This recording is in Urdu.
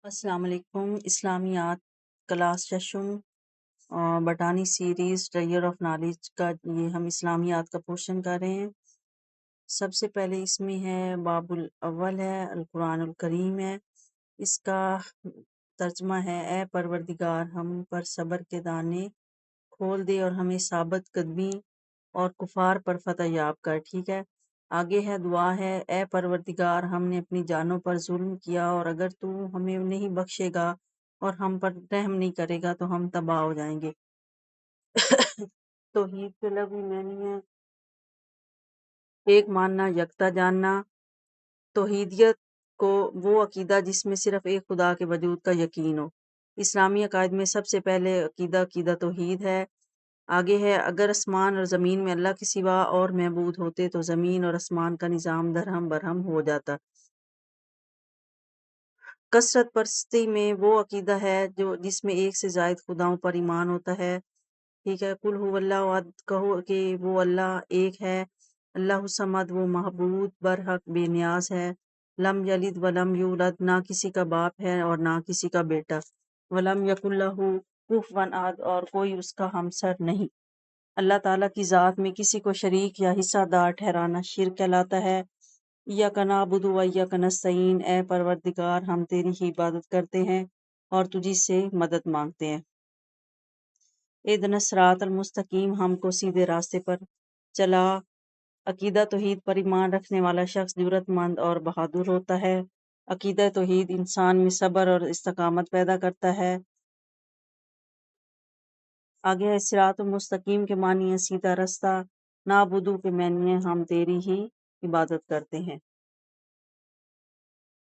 السلام علیکم۔ اسلامیات کلاس ششم بٹانی سیریز ٹریئر آف نالج کا یہ ہم اسلامیات کا پورشن کر رہے ہیں۔ سب سے پہلے اس میں ہے باب الاول ہے القرآن الکریم ہے۔ اس کا ترجمہ ہے اے پروردگار ہم پر صبر کے دانے کھول دے اور ہمیں ثابت قدمی اور کفار پر فتح یاب کر۔ ٹھیک ہے، آگے ہے دعا ہے اے پروردگار ہم نے اپنی جانوں پر ظلم کیا اور اگر تو ہمیں نہیں بخشے گا اور ہم پر رحم نہیں کرے گا تو ہم تباہ ہو جائیں گے۔ توحید کے لفظی معنی ہے ایک ماننا، یکتا جاننا۔ توحیدیت کو وہ عقیدہ جس میں صرف ایک خدا کے وجود کا یقین ہو۔ اسلامی عقائد میں سب سے پہلے عقیدہ توحید ہے۔ آگے ہے اگر آسمان اور زمین میں اللہ کے سوا اور معبود ہوتے تو زمین اور آسمان کا نظام درہم برہم ہو جاتا۔ کثرت پرستی میں وہ عقیدہ ہے جس میں ایک سے زائد خداؤں پر ایمان ہوتا ہے۔ ٹھیک ہے، قل هو اللہ احد، کہو کہ وہ اللہ ایک ہے، اللہ الصمد، وہ معبود برحق بے نیاز ہے، لم یلد ولم یولد، نہ کسی کا باپ ہے اور نہ کسی کا بیٹا، ولم یکن لہ کفوا احد، اور کوئی اس کا ہمسر نہیں۔ اللہ تعالیٰ کی ذات میں کسی کو شریک یا حصہ دار ٹھہرانا شرک کہلاتا ہے۔ ایاک نعبد و ایاک نستعین، اے پروردگار ہم تیری ہی عبادت کرتے ہیں اور تجھی سے مدد مانگتے ہیں۔ اہدنا الصراط المستقیم، ہم کو سیدھے راستے پر چلا۔ عقیدہ توحید پر ایمان رکھنے والا شخص جرأت مند اور بہادر ہوتا ہے۔ عقیدہ توحید انسان میں صبر اور استقامت پیدا کرتا ہے۔ آگے ہے صراط المستقیم کے معنی ہے سیدھا رستہ، نعبدو کے معنی ہے ہم تیری ہی عبادت کرتے ہیں۔